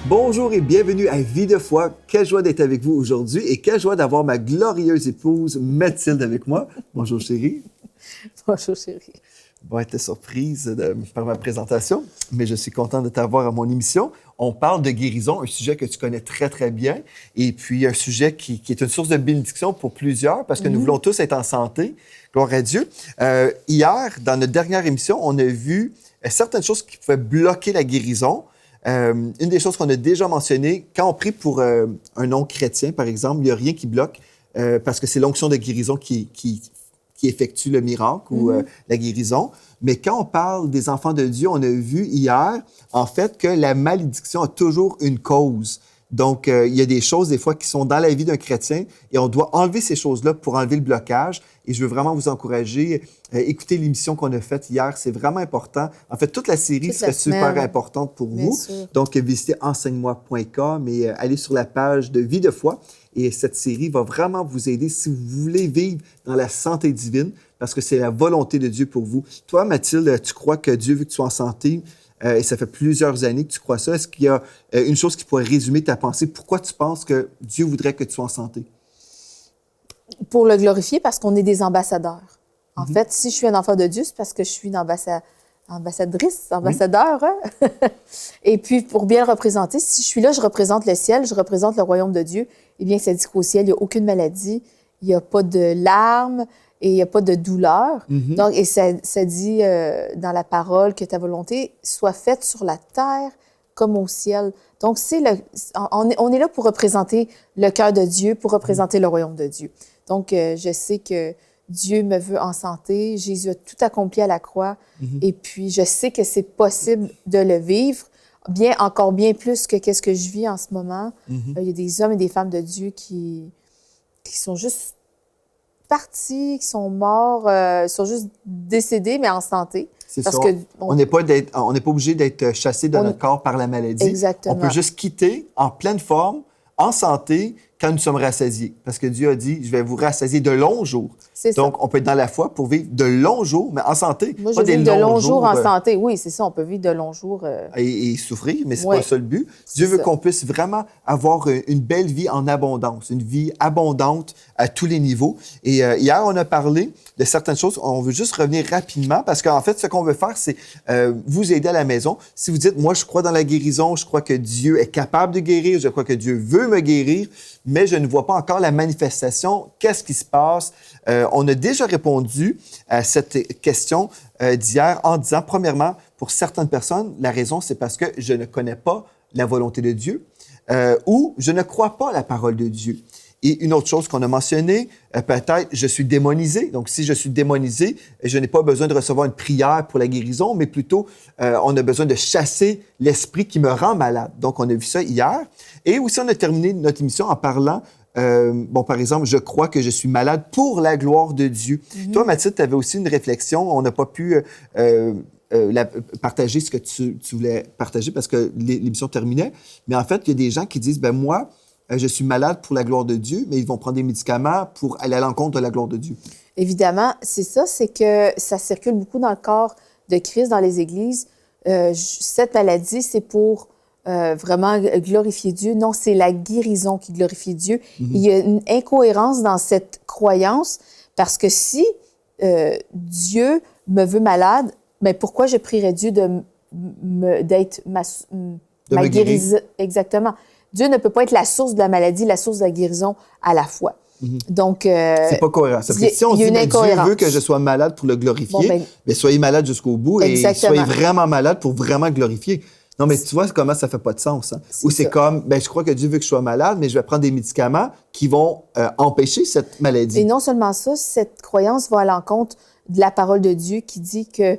Bonjour et bienvenue à Vie de foi. Quelle joie d'être avec vous aujourd'hui et quelle joie d'avoir ma glorieuse épouse Mathilde avec moi. Bonjour chérie. Bonjour chérie. Bon, elle était surprise par ma présentation, mais je suis content de t'avoir à mon émission. On parle de guérison, un sujet que tu connais très, très bien, et puis un sujet qui est une source de bénédiction pour plusieurs, parce que nous voulons tous être en santé. Gloire à Dieu. Hier, dans notre dernière émission, on a vu certaines choses qui pouvaient bloquer la guérison. Une des choses qu'on a déjà mentionnées, quand on prie pour un non-chrétien, par exemple, il n'y a rien qui bloque, parce que c'est l'onction de guérison qui effectue le miracle ou la guérison. Mais quand on parle des enfants de Dieu, on a vu hier, en fait, que la malédiction a toujours une cause. Donc, il y a des choses, des fois, qui sont dans la vie d'un chrétien et on doit enlever ces choses-là pour enlever le blocage. Et je veux vraiment vous encourager. Écoutez l'émission qu'on a faite hier, c'est vraiment important. En fait, toute la série serait super importante pour vous. Sûr. Donc, visitez enseigne-moi.com et allez sur la page de Vie de foi. Et cette série va vraiment vous aider si vous voulez vivre dans la santé divine, parce que c'est la volonté de Dieu pour vous. Toi, Mathilde, tu crois que Dieu veut que tu sois en santé? Et ça fait plusieurs années que tu crois ça. Est-ce qu'il y a une chose qui pourrait résumer ta pensée? Pourquoi tu penses que Dieu voudrait que tu sois en santé? Pour le glorifier, parce qu'on est des ambassadeurs. En fait, si je suis un enfant de Dieu, c'est parce que je suis une ambassadrice, ambassadeur. Hein? Et puis, pour bien le représenter, si je suis là, je représente le ciel, je représente le royaume de Dieu. Eh bien, ça dit qu'au ciel, il n'y a aucune maladie, il n'y a pas de larmes et il n'y a pas de douleur. Donc, et ça dit dans la parole que ta volonté soit faite sur la terre comme au ciel. Donc, on est là pour représenter le cœur de Dieu, pour représenter le royaume de Dieu. Donc, je sais que Dieu me veut en santé. Jésus a tout accompli à la croix. Et puis, je sais que c'est possible de le vivre, encore bien plus que qu'est-ce que je vis en ce moment. Il y a des hommes et des femmes de Dieu qui sont juste partis, qui sont morts, sont juste décédés, mais en santé. C'est parce ça. Que on n'est pas obligé d'être chassé de notre corps par la maladie. Exactement. On peut juste quitter en pleine forme, en santé, quand nous sommes rassasiés. Parce que Dieu a dit, je vais vous rassasier de longs jours. C'est ça. Donc, on peut être dans la foi pour vivre de longs jours, mais en santé. Moi, je vis de longs jours en santé. Oui, c'est ça, on peut vivre de longs jours. Et souffrir, mais c'est pas ça le but. Dieu veut qu'on puisse vraiment avoir une belle vie en abondance, une vie abondante à tous les niveaux. Et hier, on a parlé de certaines choses. On veut juste revenir rapidement parce qu'en fait, ce qu'on veut faire, c'est vous aider à la maison. Si vous dites, moi, je crois dans la guérison, je crois que Dieu est capable de guérir, je crois que Dieu veut me guérir, mais je ne vois pas encore la manifestation. Qu'est-ce qui se passe? On a déjà répondu à cette question d'hier en disant, premièrement, pour certaines personnes, la raison, c'est parce que je ne connais pas la volonté de Dieu ou je ne crois pas à la parole de Dieu. Et une autre chose qu'on a mentionnée, peut-être, je suis démonisé. Donc, si je suis démonisé, je n'ai pas besoin de recevoir une prière pour la guérison, mais plutôt, on a besoin de chasser l'esprit qui me rend malade. Donc, on a vu ça hier. Et aussi, on a terminé notre émission en parlant, par exemple, je crois que je suis malade pour la gloire de Dieu. Toi, Mathilde, tu avais aussi une réflexion. On n'a pas pu partager ce que tu voulais partager parce que l'émission terminait. Mais en fait, il y a des gens qui disent, moi, je suis malade pour la gloire de Dieu, mais ils vont prendre des médicaments pour aller à l'encontre de la gloire de Dieu. Évidemment, c'est ça, c'est que ça circule beaucoup dans le corps de Christ, dans les églises. Cette maladie, c'est pour vraiment glorifier Dieu. Non, c'est la guérison qui glorifie Dieu. Il y a une incohérence dans cette croyance parce que si Dieu me veut malade, bien, pourquoi je prierais Dieu d'être ma guérison? Exactement. Dieu ne peut pas être la source de la maladie, la source de la guérison à la fois. Donc, c'est pas cohérent. Parce que si on dit Dieu veut que je sois malade pour le glorifier, mais soyez malade jusqu'au bout et soyez vraiment malade pour vraiment glorifier. Non, mais tu vois comment ça fait pas de sens. Hein? Ou c'est comme, je crois que Dieu veut que je sois malade, mais je vais prendre des médicaments qui vont empêcher cette maladie. Et non seulement ça, cette croyance va à l'encontre de la parole de Dieu qui dit que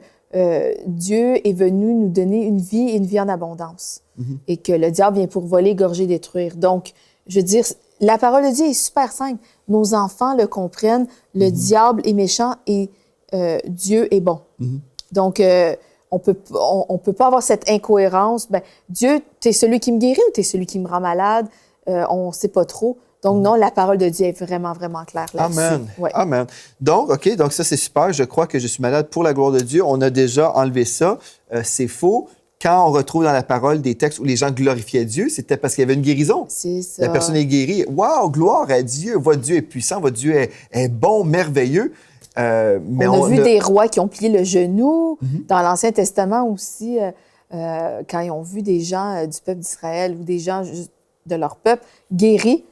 Dieu est venu nous donner une vie et une vie en abondance. Et que le diable vient pour voler, égorger, détruire. Donc, je veux dire, la parole de Dieu est super simple. Nos enfants le comprennent. Le diable est méchant et Dieu est bon. Donc, on peut pas avoir cette incohérence. Dieu, t'es celui qui me guérit ou t'es celui qui me rend malade? On sait pas trop. Donc, non, la parole de Dieu est vraiment, vraiment claire là-dessus. Amen. Ouais. Amen. Donc, OK, donc ça, c'est super. Je crois que je suis malade pour la gloire de Dieu. On a déjà enlevé ça. C'est faux. quand on retrouve dans la parole des textes où les gens glorifiaient Dieu, c'était parce qu'il y avait une guérison. C'est ça. La personne est guérie. Wow, gloire à Dieu. Votre Dieu est puissant, votre Dieu est bon, merveilleux. Mais on a vu des rois qui ont plié le genou. Dans l'Ancien Testament aussi, quand ils ont vu des gens du peuple d'Israël ou des gens de leur peuple guéris.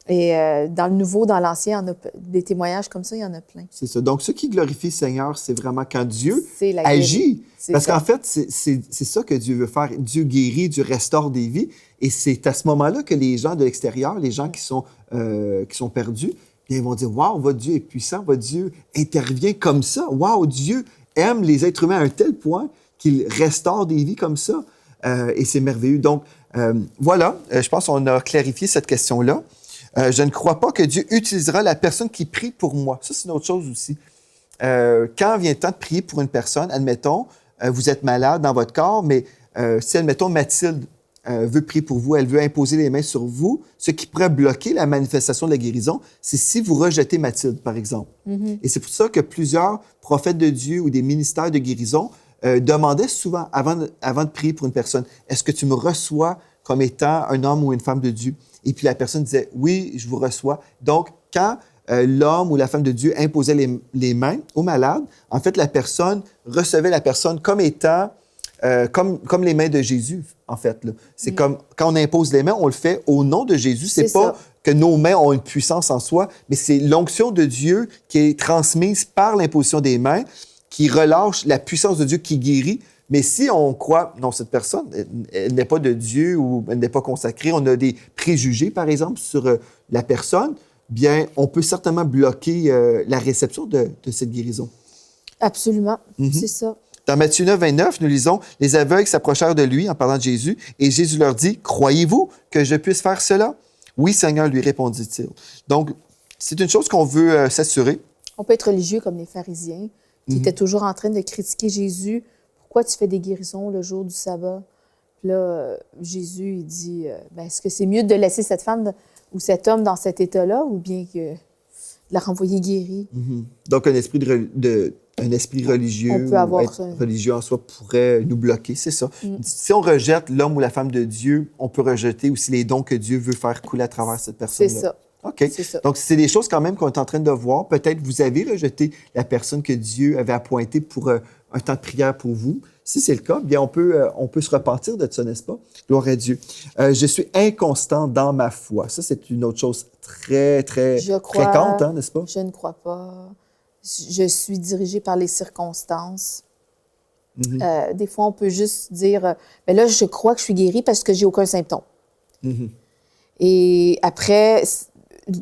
Et dans le Nouveau, dans l'Ancien, des témoignages comme ça, il y en a plein. C'est ça. Donc, ce qui glorifie le Seigneur, c'est vraiment quand Dieu agit. Parce qu'en fait, c'est ça que Dieu veut faire. Dieu guérit, Dieu restaure des vies. Et c'est à ce moment-là que les gens de l'extérieur, les gens qui sont perdus, bien, ils vont dire « Wow, votre Dieu est puissant, votre Dieu intervient comme ça. Wow, Dieu aime les êtres humains à un tel point qu'il restaure des vies comme ça. Et c'est merveilleux. Donc, voilà, je pense qu'on a clarifié cette question-là. Je ne crois pas que Dieu utilisera la personne qui prie pour moi. Ça, c'est une autre chose aussi. Quand vient le temps de prier pour une personne, admettons, vous êtes malade dans votre corps, mais si, admettons, Mathilde veut prier pour vous, elle veut imposer les mains sur vous, ce qui pourrait bloquer la manifestation de la guérison, c'est si vous rejetez Mathilde, par exemple. Et c'est pour ça que plusieurs prophètes de Dieu ou des ministères de guérison demandaient souvent, avant de prier pour une personne, « Est-ce que tu me reçois comme étant un homme ou une femme de Dieu? » Et puis la personne disait « Oui, je vous reçois. » Donc, quand l'homme ou la femme de Dieu imposait les mains au malade, en fait, la personne recevait la personne comme étant, comme les mains de Jésus, en fait. Là. C'est comme, quand on impose les mains, on le fait au nom de Jésus. C'est pas que nos mains ont une puissance en soi, mais c'est l'onction de Dieu qui est transmise par l'imposition des mains, qui relâche la puissance de Dieu qui guérit. Mais si on croit, non, cette personne, elle n'est pas de Dieu ou elle n'est pas consacrée, on a des préjugés, par exemple, sur la personne, bien, on peut certainement bloquer la réception de cette guérison. Absolument, c'est ça. Dans Matthieu 9, 29, nous lisons « Les aveugles s'approchèrent de lui en parlant de Jésus, et Jésus leur dit, « Croyez-vous que je puisse faire cela? » « Oui, Seigneur, lui répondit-il. » Donc, c'est une chose qu'on veut s'assurer. On peut être religieux comme les pharisiens, qui étaient toujours en train de critiquer Jésus. Pourquoi tu fais des guérisons le jour du sabbat? Puis là, Jésus, il dit, est-ce que c'est mieux de laisser cette femme ou cet homme dans cet état-là ou bien que de la renvoyer guérie? Donc, un esprit religieux, on peut avoir être religieux en soi pourrait nous bloquer, c'est ça. Si on rejette l'homme ou la femme de Dieu, on peut rejeter aussi les dons que Dieu veut faire couler à travers cette personne-là. C'est ça. OK. C'est ça. Donc, c'est des choses quand même qu'on est en train de voir. Peut-être vous avez rejeté la personne que Dieu avait appointée pour un temps de prière pour vous. Si c'est le cas, bien, on peut se repentir de ça, n'est-ce pas? Gloire à Dieu. Je suis inconstant dans ma foi. Ça, c'est une autre chose très fréquente, hein, n'est-ce pas? Je ne crois pas. Je suis dirigée par les circonstances. Des fois, on peut juste dire, mais là, je crois que je suis guérie parce que j'ai aucun symptôme. Et après,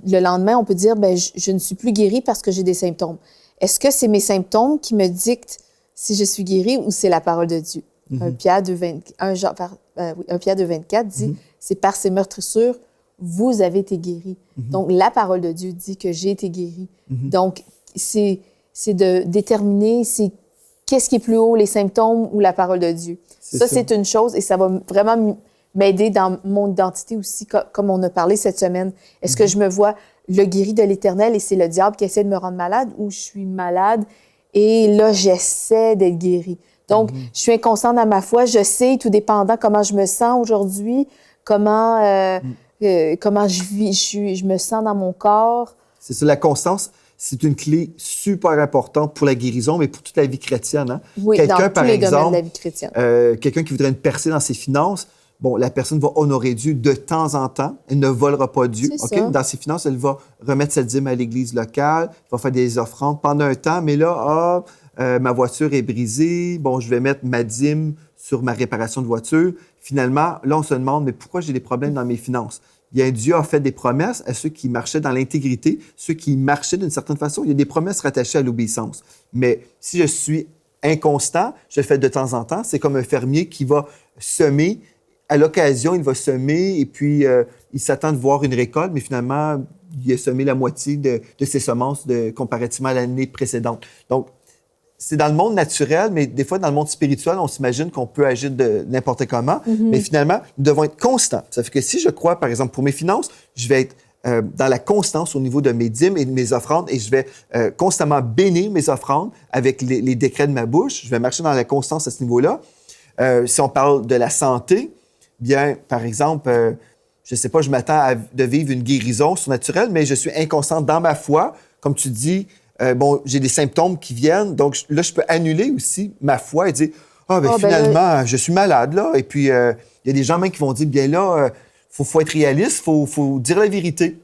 le lendemain, on peut dire, je ne suis plus guérie parce que j'ai des symptômes. Est-ce que c'est mes symptômes qui me dictent si je suis guérie ou c'est la parole de Dieu? 1 Pierre 2,24 dit, c'est par ses meurtrissures, vous avez été guéris. Donc, la parole de Dieu dit que j'ai été guérie. Donc, c'est de déterminer qu'est-ce qui est plus haut, les symptômes ou la parole de Dieu. Ça, c'est une chose et ça va vraiment m'aider dans mon identité aussi, comme on a parlé cette semaine. Est-ce que je me vois le guéri de l'Éternel et c'est le diable qui essaie de me rendre malade ou je suis malade et là, j'essaie d'être guérie? Donc, je suis inconstante dans ma foi. Je sais, tout dépendant comment je me sens aujourd'hui, comment je vis, je me sens dans mon corps. C'est ça, la constance. C'est une clé super importante pour la guérison, mais pour toute la vie chrétienne. Hein? Oui, dans tous les domaines de la vie chrétienne. Quelqu'un qui voudrait une percée dans ses finances, bon, la personne va honorer Dieu de temps en temps. Elle ne volera pas Dieu. Okay? Dans ses finances, elle va remettre sa dîme à l'église locale, va faire des offrandes pendant un temps, mais là, ma voiture est brisée, bon, je vais mettre ma dîme sur ma réparation de voiture. Finalement, là, on se demande, mais pourquoi j'ai des problèmes dans mes finances? Bien, Dieu a fait des promesses à ceux qui marchaient dans l'intégrité, ceux qui marchaient d'une certaine façon. Il y a des promesses rattachées à l'obéissance. Mais si je suis inconstant, je le fais de temps en temps, c'est comme un fermier qui va semer. À l'occasion, il va semer et puis il s'attend de voir une récolte, mais finalement, il a semé la moitié de ses semences comparativement à l'année précédente. Donc, c'est dans le monde naturel, mais des fois, dans le monde spirituel, on s'imagine qu'on peut agir de n'importe comment. Mais finalement, nous devons être constants. Ça fait que si je crois, par exemple, pour mes finances, je vais être dans la constance au niveau de mes dîmes et de mes offrandes et je vais constamment bénir mes offrandes avec les décrets de ma bouche. Je vais marcher dans la constance à ce niveau-là. Si on parle de la santé, bien, par exemple, je ne sais pas, je m'attends de vivre une guérison surnaturelle, mais je suis inconstant dans ma foi. Comme tu dis, bon, j'ai des symptômes qui viennent, donc là, je peux annuler aussi ma foi et dire, finalement, je suis malade, là. Et puis, il y a des gens même qui vont dire, bien là, faut être réaliste, faut dire la vérité.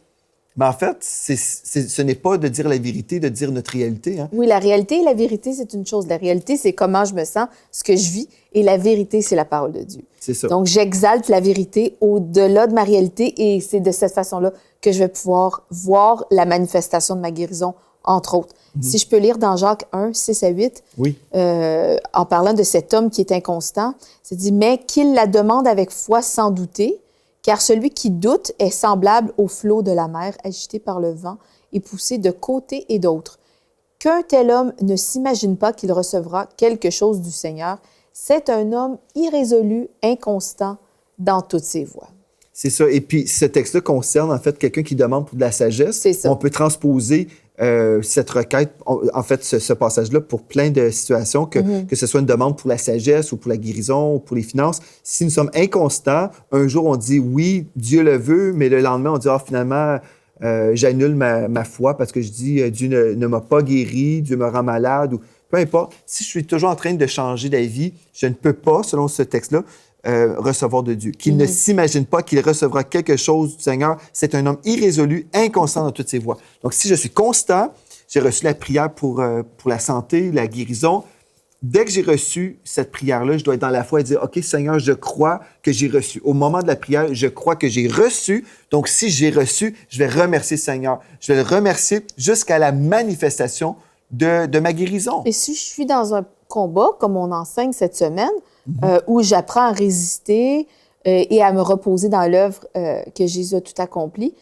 Mais en fait, ce n'est pas de dire la vérité, de dire notre réalité. Hein? Oui, la réalité et la vérité, c'est une chose. La réalité, c'est comment je me sens, ce que je vis. Et la vérité, c'est la parole de Dieu. C'est ça. Donc, j'exalte la vérité au-delà de ma réalité et c'est de cette façon-là que je vais pouvoir voir la manifestation de ma guérison, entre autres. Si je peux lire dans Jacques 1, 6 à 8, oui. En parlant de cet homme qui est inconstant, c'est dit « Mais qu'il la demande avec foi sans douter, car celui qui doute est semblable au flot de la mer, agité par le vent et poussé de côté et d'autre. Qu'un tel homme ne s'imagine pas qu'il recevra quelque chose du Seigneur. C'est un homme irrésolu, inconstant dans toutes ses voies. » C'est ça. Et puis, ce texte-là concerne, en fait, quelqu'un qui demande pour de la sagesse. C'est ça. On peut transposer cette requête, en fait, ce passage-là pour plein de situations, que ce soit une demande pour la sagesse ou pour la guérison ou pour les finances. Si nous sommes inconstants, un jour, on dit « oui, Dieu le veut », mais le lendemain, on dit « ah, finalement, j'annule ma foi parce que je dis Dieu ne m'a pas guéri, Dieu me rend malade » ou peu importe. Si je suis toujours en train de changer d'avis, je ne peux pas, selon ce texte-là, recevoir de Dieu. Qu'il ne s'imagine pas qu'il recevra quelque chose du Seigneur. C'est un homme irrésolu, inconstant dans toutes ses voies. Donc, si je suis constant, j'ai reçu la prière pour la santé, la guérison. Dès que j'ai reçu cette prière-là, je dois être dans la foi et dire, OK, Seigneur, je crois que j'ai reçu. Au moment de la prière, je crois que j'ai reçu. Donc, si j'ai reçu, je vais remercier le Seigneur. Je vais le remercier jusqu'à la manifestation de ma guérison. Et si je suis dans un combat, comme on enseigne cette semaine, où j'apprends à résister et à me reposer dans l'œuvre que Jésus a tout accompli,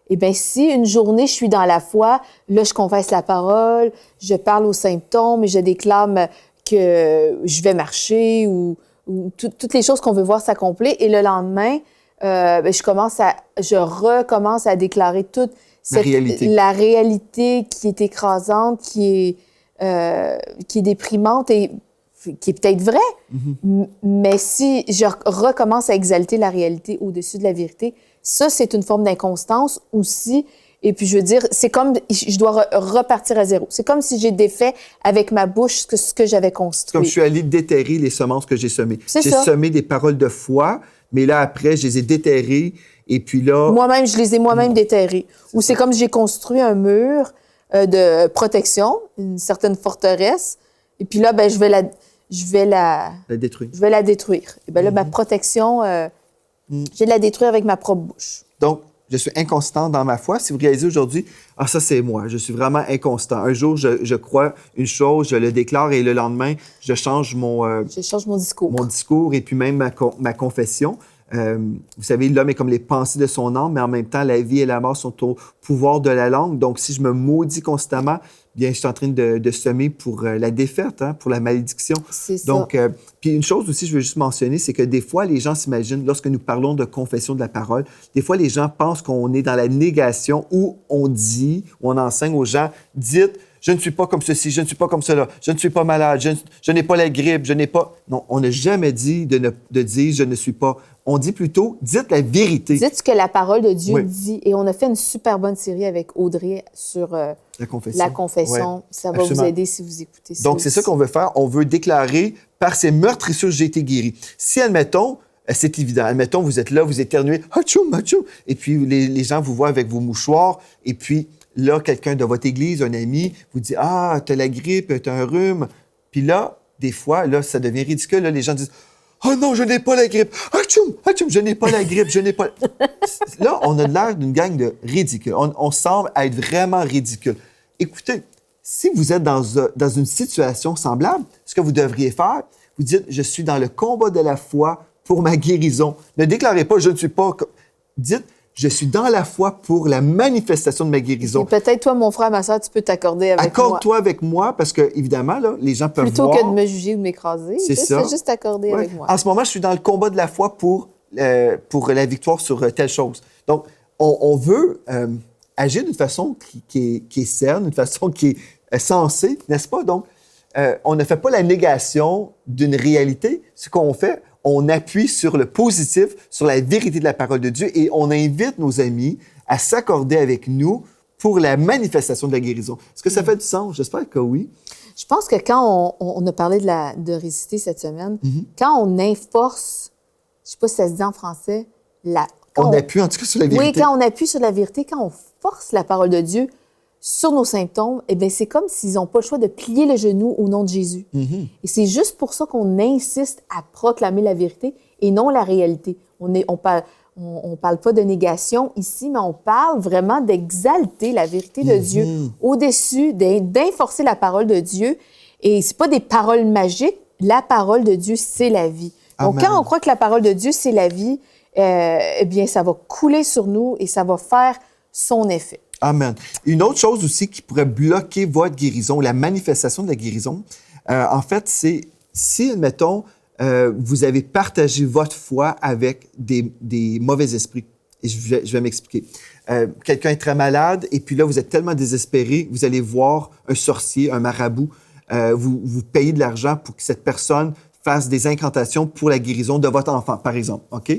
eh bien, si une journée, je suis dans la foi, là, je confesse la parole, je parle aux symptômes et je déclame que je vais marcher ou toutes les choses qu'on veut voir s'accomplir. Et le lendemain, je recommence à déclarer toute la réalité qui est écrasante, qui est déprimante et qui est peut-être vraie, mais si je recommence à exalter la réalité au-dessus de la vérité, ça, c'est une forme d'inconstance aussi. Et puis, je veux dire, c'est comme, je dois repartir à zéro. C'est comme si j'ai défait avec ma bouche ce que j'avais construit. Comme je suis allé déterrer les semences que j'ai semées. J'ai semé des paroles de foi, mais là, après, je les ai déterrées. Et puis là... Moi-même, je les ai moi-même déterrées. Ou c'est comme j'ai construit un mur de protection, une certaine forteresse. Et puis là, ben, je vais la détruire. Je vais la détruire. Et bien là, ma protection, je vais la détruire avec ma propre bouche. Donc, je suis inconstant dans ma foi. Si vous réalisez aujourd'hui, ça, c'est moi. Je suis vraiment inconstant. Un jour, je crois une chose, je le déclare et le lendemain, je change mon discours. Mon discours et puis même ma confession. Vous savez, l'homme est comme les pensées de son âme, mais en même temps, la vie et la mort sont au pouvoir de la langue. Donc, si je me maudis constamment, bien, je suis en train de semer pour la défaite, pour la malédiction. C'est ça. Donc, puis une chose aussi, je veux juste mentionner, c'est que des fois, les gens s'imaginent, lorsque nous parlons de confession de la parole, des fois, les gens pensent qu'on est dans la négation où on dit, où on enseigne aux gens, dites, je ne suis pas comme ceci, je ne suis pas comme cela, je ne suis pas malade, je n'ai pas la grippe, je n'ai pas... Non, on n'a jamais dit de dire je ne suis pas. On dit plutôt, dites la vérité. Dites ce que la parole de Dieu dit. Et on a fait une super bonne série avec Audrey sur la confession. Ouais, ça va vous aider si vous écoutez ça. Donc, c'est ça qu'on veut faire. On veut déclarer, par ces meurtrissures, j'ai été guéri. Si, admettons, c'est évident. Admettons, vous êtes là, vous éternuez, hachoum, hachoum, et puis les gens vous voient avec vos mouchoirs, et puis là, quelqu'un de votre église, un ami, vous dit « Ah, t'as la grippe, t'as un rhume. » Puis là, des fois, là, ça devient ridicule. Là, les gens disent « Oh non, je n'ai pas la grippe. Hachoum, hachoum, je n'ai pas la grippe, je n'ai pas... » Là, on a l'air d'une gang de ridicules. On semble être vraiment ridicule. Écoutez, si vous êtes dans une situation semblable, ce que vous devriez faire, vous dites « Je suis dans le combat de la foi pour ma guérison. » Ne déclarez pas « Je ne suis pas... » Dites « Je suis dans la foi pour la manifestation de ma guérison. » Peut-être toi, mon frère, ma soeur, tu peux t'accorder avec moi. Accorde-toi avec moi, parce que, évidemment, là, les gens peuvent Plutôt voir... que de me juger ou de m'écraser, juste t'accorder avec moi. En ce moment, je suis dans le combat de la foi pour la victoire sur telle chose. Donc, on veut agir d'une façon qui est saine, d'une façon qui est sensée, n'est-ce pas? Donc, on ne fait pas la négation d'une réalité. Ce qu'on fait, on appuie sur le positif, sur la vérité de la parole de Dieu et on invite nos amis à s'accorder avec nous pour la manifestation de la guérison. Est-ce que ça fait du sens? J'espère que oui. Je pense que quand on a parlé de réciter cette semaine, quand on enforce, je ne sais pas si ça se dit en français, on appuie en tout cas sur la vérité. Oui, quand on appuie sur la vérité, quand on force la parole de Dieu sur nos symptômes, eh bien, c'est comme s'ils n'ont pas le choix de plier le genou au nom de Jésus. Et c'est juste pour ça qu'on insiste à proclamer la vérité et non la réalité. On parle pas de négation ici, mais on parle vraiment d'exalter la vérité de Dieu au-dessus, d'enforcer la parole de Dieu. Et c'est pas des paroles magiques. La parole de Dieu, c'est la vie. Donc, Amen. quand on croit que la parole de Dieu, c'est la vie, eh bien, ça va couler sur nous et ça va faire son effet. Amen. Une autre chose aussi qui pourrait bloquer votre guérison, la manifestation de la guérison, en fait, c'est si, admettons, vous avez partagé votre foi avec des mauvais esprits. Et je vais m'expliquer. Quelqu'un est très malade et puis là, vous êtes tellement désespéré, vous allez voir un sorcier, un marabout, vous payez de l'argent pour que cette personne fasse des incantations pour la guérison de votre enfant, par exemple, OK?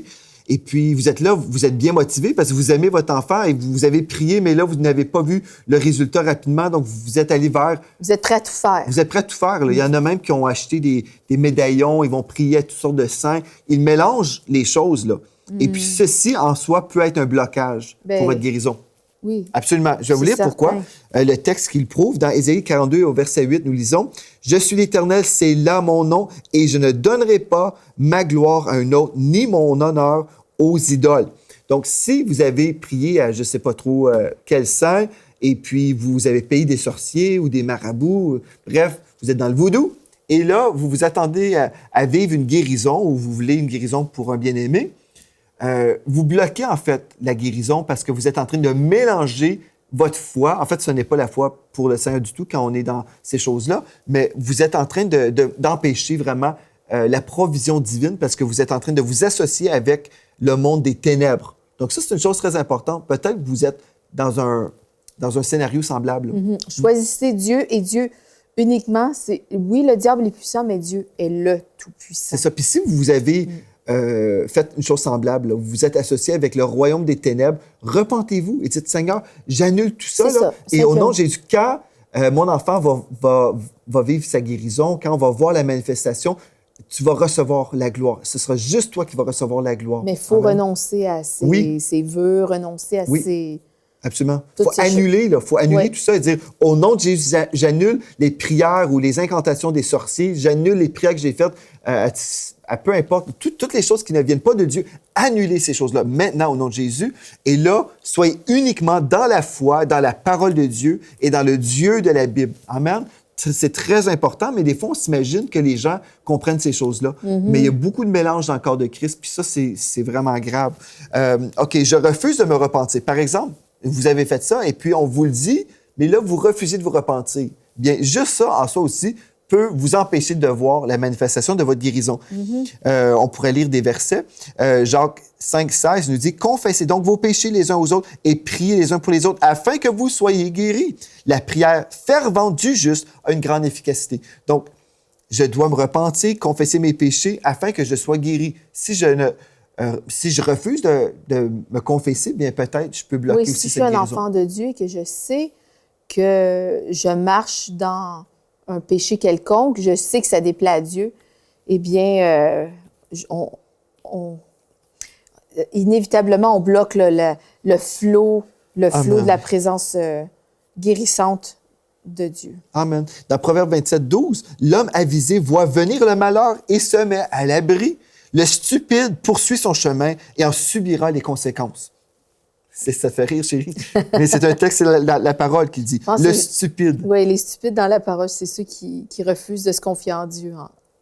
Et puis, vous êtes là, vous êtes bien motivé parce que vous aimez votre enfant et vous avez prié, mais là, vous n'avez pas vu le résultat rapidement, donc vous êtes allé vers... Vous êtes prêt à tout faire. Vous êtes prêt à tout faire. Là. Il y en a même qui ont acheté des médaillons, ils vont prier à toutes sortes de saints. Ils mélangent les choses, là. Et puis, ceci, en soi, peut être un blocage pour votre guérison. Oui. Absolument. Je vais vous lire pourquoi. Le texte qui le prouve, dans Ésaïe 42, au verset 8, nous lisons « Je suis l'Éternel, c'est là mon nom, et je ne donnerai pas ma gloire à un autre, ni mon honneur aux idoles. » Donc, si vous avez prié à je ne sais pas trop quel saint, et puis vous avez payé des sorciers ou des marabouts, bref, vous êtes dans le vaudou, et là, vous vous attendez à vivre une guérison, ou vous voulez une guérison pour un bien-aimé, vous bloquez en fait la guérison parce que vous êtes en train de mélanger votre foi. En fait, ce n'est pas la foi pour le Seigneur du tout quand on est dans ces choses-là, mais vous êtes en train d'empêcher vraiment la provision divine parce que vous êtes en train de vous associer avec le monde des ténèbres. Donc ça, c'est une chose très importante. Peut-être que vous êtes dans un scénario semblable. Choisissez Dieu et Dieu uniquement. Oui, le diable est puissant, mais Dieu est le Tout-Puissant. C'est ça. Puis si vous avez... faites une chose semblable. Là. Vous vous êtes associé avec le royaume des ténèbres. Repentez-vous et dites, Seigneur, j'annule tout ça. Là, et au nom de Jésus, quand mon enfant va vivre sa guérison, quand on va voir la manifestation, tu vas recevoir la gloire. Ce sera juste toi qui vas recevoir la gloire. Mais il faut renoncer à ses vœux, renoncer à ses... Absolument. Il faut annuler, là. Faut annuler tout ça et dire, au nom de Jésus, j'annule les prières ou les incantations des sorciers, j'annule les prières que j'ai faites à peu importe, toutes les choses qui ne viennent pas de Dieu, annulez ces choses-là maintenant au nom de Jésus. Et là, soyez uniquement dans la foi, dans la parole de Dieu et dans le Dieu de la Bible. Amen. C'est très important, mais des fois, on s'imagine que les gens comprennent ces choses-là. Mais il y a beaucoup de mélange dans le corps de Christ, puis ça, c'est vraiment grave. OK, je refuse de me repentir. Par exemple, vous avez fait ça, et puis on vous le dit, mais là, vous refusez de vous repentir. Bien, juste ça, en soi aussi, peut vous empêcher de voir la manifestation de votre guérison. On pourrait lire des versets. Jacques 5,16 nous dit « Confessez donc vos péchés les uns aux autres et priez les uns pour les autres afin que vous soyez guéris. La prière fervente du juste a une grande efficacité. » Donc, je dois me repentir, confesser mes péchés afin que je sois guéri. Si je refuse de me confesser, bien peut-être je peux bloquer aussi cette guérison. Si je suis un enfant de Dieu et que je sais que je marche dans un péché quelconque, je sais que ça déplaît à Dieu, eh bien, inévitablement, on bloque le flot de la présence guérissante de Dieu. Amen. Dans Proverbe 27, 12, l'homme avisé voit venir le malheur et se met à l'abri. Le stupide poursuit son chemin et en subira les conséquences. Ça fait rire, chérie. Mais c'est un texte, c'est la parole qui dit. Le stupide. Oui, les stupides dans la parole, c'est ceux qui refusent de se confier en Dieu.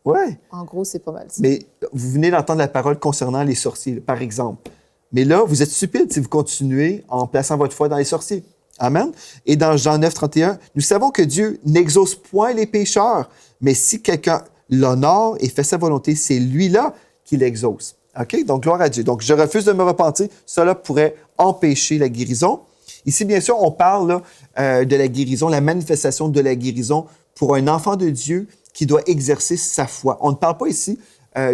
Oui. En gros, c'est pas mal ça. Mais vous venez d'entendre la parole concernant les sorciers, par exemple. Mais là, vous êtes stupide si vous continuez en plaçant votre foi dans les sorciers. Amen. Et dans Jean 9, 31, nous savons que Dieu n'exauce point les pécheurs, mais si quelqu'un l'honore et fait sa volonté, c'est lui-là qui l'exauce. OK? Donc, gloire à Dieu. Donc, je refuse de me repentir. Cela pourrait empêcher la guérison. Ici, bien sûr, on parle là, de la guérison, la manifestation de la guérison pour un enfant de Dieu qui doit exercer sa foi. On ne parle pas ici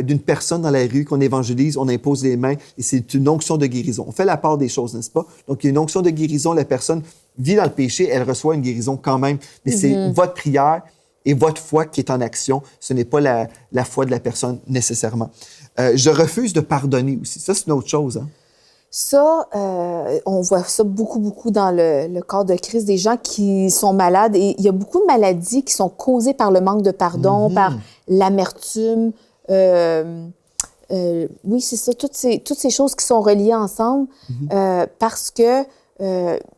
d'une personne dans la rue qu'on évangélise, on impose les mains et c'est une onction de guérison. On fait la part des choses, n'est-ce pas? Donc, il y a une onction de guérison, la personne vit dans le péché, elle reçoit une guérison quand même, mais c'est votre prière et votre foi qui est en action. Ce n'est pas la foi de la personne nécessairement. Je refuse de pardonner aussi. Ça, c'est une autre chose. Hein? Ça, on voit ça beaucoup dans le corps de Christ, des gens qui sont malades. Et il y a beaucoup de maladies qui sont causées par le manque de pardon, par l'amertume. Oui, c'est ça, toutes ces choses qui sont reliées ensemble parce que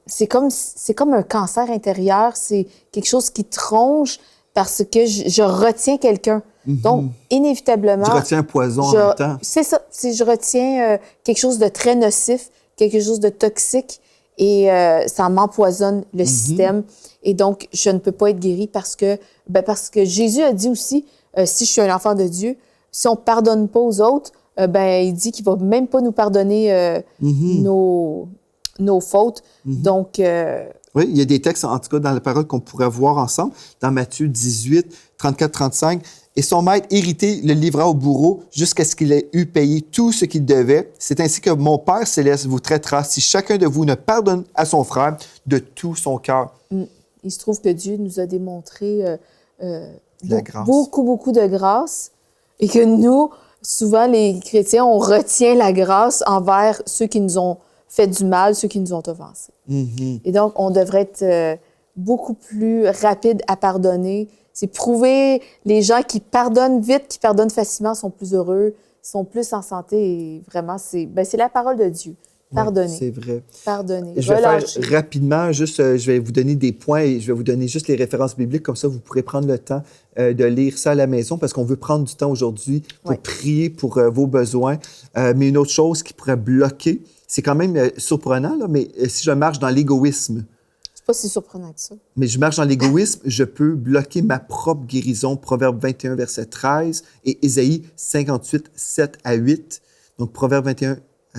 c'est comme un cancer intérieur. C'est quelque chose qui tronche parce que je retiens quelqu'un. Donc, inévitablement... Je retiens un poison en même temps. C'est ça. Je retiens quelque chose de très nocif, quelque chose de toxique, et ça m'empoisonne le système. Et donc, je ne peux pas être guérie parce que Jésus a dit aussi, si je suis un enfant de Dieu, si on ne pardonne pas aux autres, il dit qu'il ne va même pas nous pardonner nos fautes. Donc... Oui, il y a des textes, en tout cas, dans la parole qu'on pourrait voir ensemble, dans Matthieu 18, 34-35. « Et son maître, irrité, le livra au bourreau jusqu'à ce qu'il ait eu payé tout ce qu'il devait. C'est ainsi que mon Père céleste vous traitera si chacun de vous ne pardonne à son frère de tout son cœur. » Il se trouve que Dieu nous a démontré la grâce. Beaucoup de grâce et que nous, souvent, les chrétiens, on retient la grâce envers ceux qui nous ont fait du mal, ceux qui nous ont offensés. Et donc, on devrait être beaucoup plus rapide à pardonner. C'est prouver, les gens qui pardonnent vite, qui pardonnent facilement, sont plus heureux, sont plus en santé. Et vraiment, c'est la parole de Dieu. Pardonner. Oui, c'est vrai. Pardonner. Je vais faire rapidement, juste, je vais vous donner des points et je vais vous donner juste les références bibliques. Comme ça, vous pourrez prendre le temps de lire ça à la maison parce qu'on veut prendre du temps aujourd'hui pour prier pour vos besoins. Mais une autre chose qui pourrait bloquer, c'est quand même surprenant, là, mais si je marche dans l'égoïsme, c'est pas si surprenant que ça. Mais je marche dans l'égoïsme, je peux bloquer ma propre guérison. Proverbe 21, verset 13 et Ésaïe 58, 7 à 8. Donc, Proverbe 21,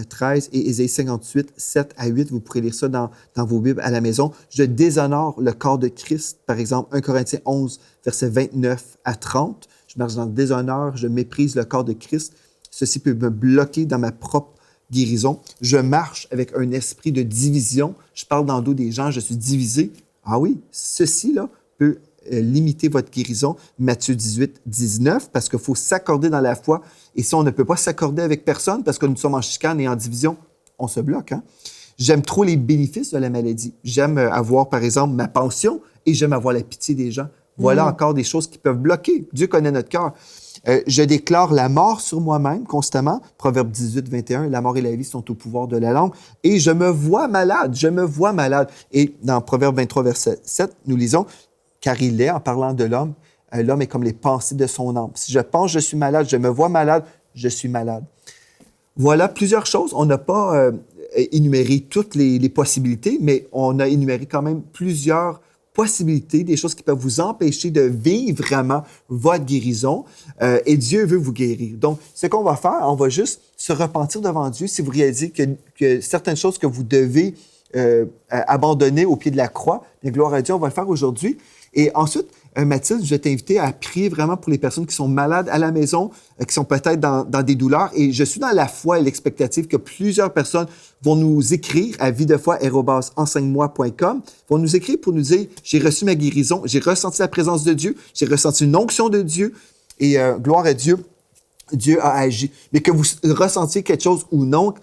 13 et Ésaïe 58, 7 à 8. Vous pourrez lire ça dans vos Bibles à la maison. Je déshonore le corps de Christ. Par exemple, 1 Corinthiens 11, verset 29 à 30. Je marche dans le déshonneur, je méprise le corps de Christ. Ceci peut me bloquer dans ma propre guérison. Je marche avec un esprit de division. Je parle dans le dos des gens, je suis divisé. Ah oui, ceci là peut limiter votre guérison. Matthieu 18, 19, parce qu'il faut s'accorder dans la foi. Et si on ne peut pas s'accorder avec personne, parce que nous sommes en chicane et en division, on se bloque. Hein? J'aime trop les bénéfices de la maladie. J'aime avoir, par exemple, ma pension et j'aime avoir la pitié des gens. Voilà encore des choses qui peuvent bloquer. Dieu connaît notre cœur. Je déclare la mort sur moi-même constamment. Proverbe 18, 21, la mort et la vie sont au pouvoir de la langue. Et je me vois malade, Et dans Proverbe 23, verset 7, nous lisons, « Car il est, en parlant de l'homme, l'homme est comme les pensées de son âme. Si je pense je suis malade, je me vois malade, je suis malade. » Voilà plusieurs choses. On n'a pas énuméré toutes les possibilités, mais on a énuméré quand même plusieurs possibilités, des choses qui peuvent vous empêcher de vivre vraiment votre guérison et Dieu veut vous guérir. Donc, ce qu'on va faire, on va juste se repentir devant Dieu si vous réalisez que certaines choses que vous devez abandonner au pied de la croix, bien, gloire à Dieu, on va le faire aujourd'hui. Et ensuite, Mathilde, je vais t'inviter à prier vraiment pour les personnes qui sont malades à la maison, qui sont peut-être dans des douleurs. Et je suis dans la foi et l'expectative que plusieurs personnes vont nous écrire à videfoi@enseigne-moi.com, vont nous écrire pour nous dire « J'ai reçu ma guérison, j'ai ressenti la présence de Dieu, j'ai ressenti une onction de Dieu. » Et gloire à Dieu, Dieu a agi. Mais que vous ressentiez quelque chose ou non,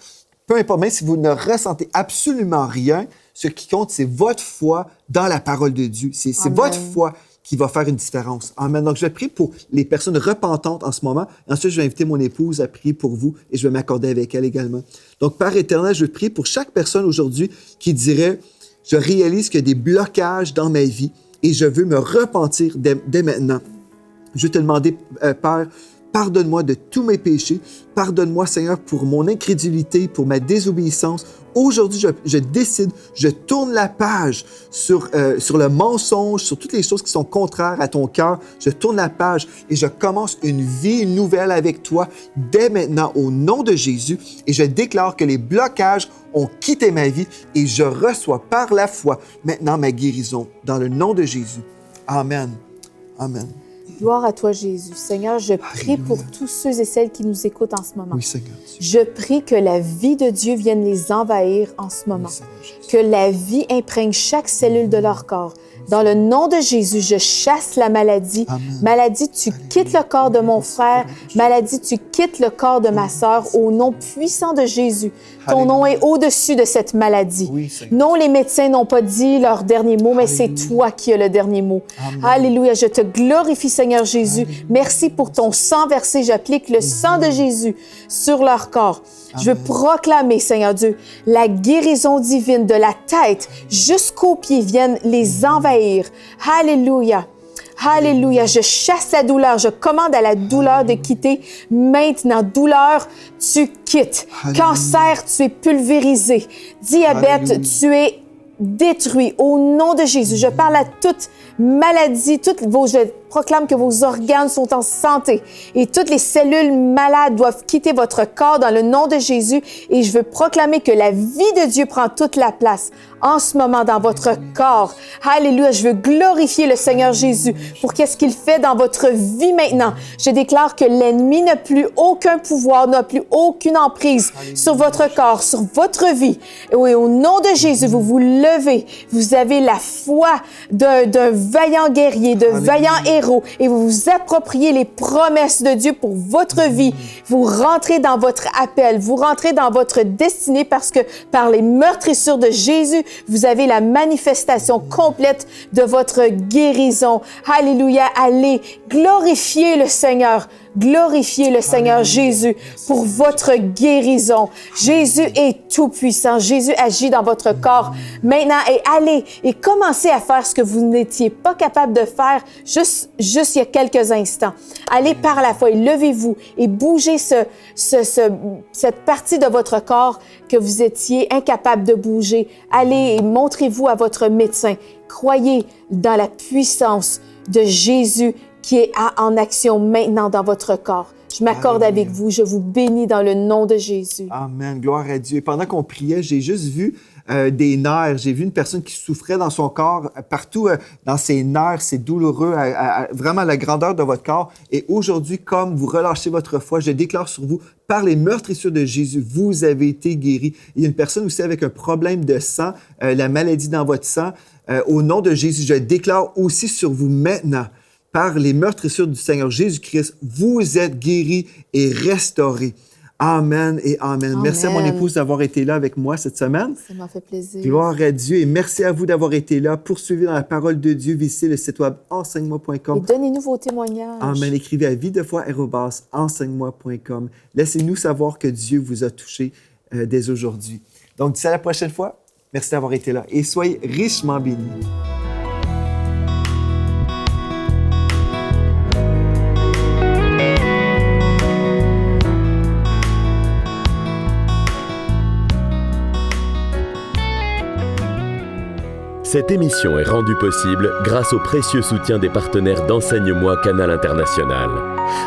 peu importe, même si vous ne ressentez absolument rien, ce qui compte, c'est votre foi dans la parole de Dieu. C'est votre foi qui va faire une différence. Amen. Donc, je vais prier pour les personnes repentantes en ce moment. Ensuite, je vais inviter mon épouse à prier pour vous et je vais m'accorder avec elle également. Donc, Père éternel, je prie pour chaque personne aujourd'hui qui dirait « Je réalise qu'il y a des blocages dans ma vie et je veux me repentir dès maintenant. » Je vais te demander, Père, pardonne-moi de tous mes péchés. Pardonne-moi, Seigneur, pour mon incrédulité, pour ma désobéissance. Aujourd'hui, je décide, je tourne la page sur le mensonge, sur toutes les choses qui sont contraires à ton cœur. Je tourne la page et je commence une vie nouvelle avec toi dès maintenant au nom de Jésus. Et je déclare que les blocages ont quitté ma vie et je reçois par la foi maintenant ma guérison dans le nom de Jésus. Amen. Amen. Gloire à toi, Jésus. Seigneur, je prie pour tous ceux et celles qui nous écoutent en ce moment. Oui, Seigneur. Je prie que la vie de Dieu vienne les envahir en ce moment. Oui, Seigneur Jésus. Que la vie imprègne chaque cellule de leur corps. Dans le nom de Jésus, je chasse la maladie. Amen. Maladie, tu quittes le corps de mon frère. Maladie, tu quittes le corps de ma sœur. Au nom puissant de Jésus, ton nom est au-dessus de cette maladie. Oui, Seigneur. Non, les médecins n'ont pas dit leur dernier mot, mais c'est toi qui as le dernier mot. Amen. Alléluia. Je te glorifie, Seigneur Jésus. Merci pour ton sang versé. J'applique le sang de Jésus sur leur corps. Je veux proclamer, Seigneur Dieu, la guérison divine de la tête jusqu'aux pieds vienne les envahir. Alléluia. Alléluia. Je chasse la douleur. Je commande à la douleur de quitter maintenant. Douleur, tu quittes. Alléluia. Cancer, tu es pulvérisé. Diabète, Alléluia. tu es détruit. Au nom de Jésus, je parle à toute maladie, je proclame que vos organes sont en santé et toutes les cellules malades doivent quitter votre corps dans le nom de Jésus et je veux proclamer que la vie de Dieu prend toute la place en ce moment dans votre corps. Alléluia, je veux glorifier le Seigneur Jésus pour qu'est-ce qu'il fait dans votre vie maintenant. Je déclare que l'ennemi n'a plus aucun pouvoir, n'a plus aucune emprise sur votre corps, sur votre vie. Et au nom de Jésus, vous vous levez, vous avez la foi d'un vaillant guerrier, de vaillant héros et vous vous appropriez les promesses de Dieu pour votre vie. Vous rentrez dans votre appel, vous rentrez dans votre destinée parce que par les meurtrissures de Jésus, vous avez la manifestation complète de votre guérison. Alléluia, allez glorifier le Seigneur. Glorifiez le Seigneur Jésus pour votre guérison. Jésus est tout-puissant. Jésus agit dans votre corps maintenant et allez et commencez à faire ce que vous n'étiez pas capable de faire juste il y a quelques instants. Allez par la foi et levez-vous et bougez cette partie de votre corps que vous étiez incapable de bouger. Allez et montrez-vous à votre médecin. Croyez dans la puissance de Jésus qui est en action maintenant dans votre corps. Je m'accorde avec vous, je vous bénis dans le nom de Jésus. Amen, gloire à Dieu. Et pendant qu'on priait, j'ai juste vu des nerfs. J'ai vu une personne qui souffrait dans son corps, partout dans ses nerfs, c'est douloureux, vraiment la grandeur de votre corps. Et aujourd'hui, comme vous relâchez votre foi, je déclare sur vous, par les meurtrissures de Jésus, vous avez été guéris. Il y a une personne aussi avec un problème de sang, la maladie dans votre sang. Au nom de Jésus, je déclare aussi sur vous maintenant, par les meurtrissures du Seigneur Jésus-Christ, vous êtes guéris et restaurés. Amen et amen. Amen. Merci à mon épouse d'avoir été là avec moi cette semaine. Ça m'a fait plaisir. Gloire à Dieu et merci à vous d'avoir été là. Poursuivez dans la parole de Dieu. Visitez le site web enseigne-moi.com. Et donnez-nous vos témoignages. Amen. Écrivez à videfoi@enseigne-moi.com. Laissez-nous savoir que Dieu vous a touché dès aujourd'hui. Donc, d'ici à la prochaine fois, merci d'avoir été là et soyez richement bénis. Cette émission est rendue possible grâce au précieux soutien des partenaires d'Enseigne-moi Canal International.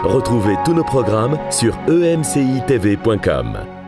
Retrouvez tous nos programmes sur emcitv.com.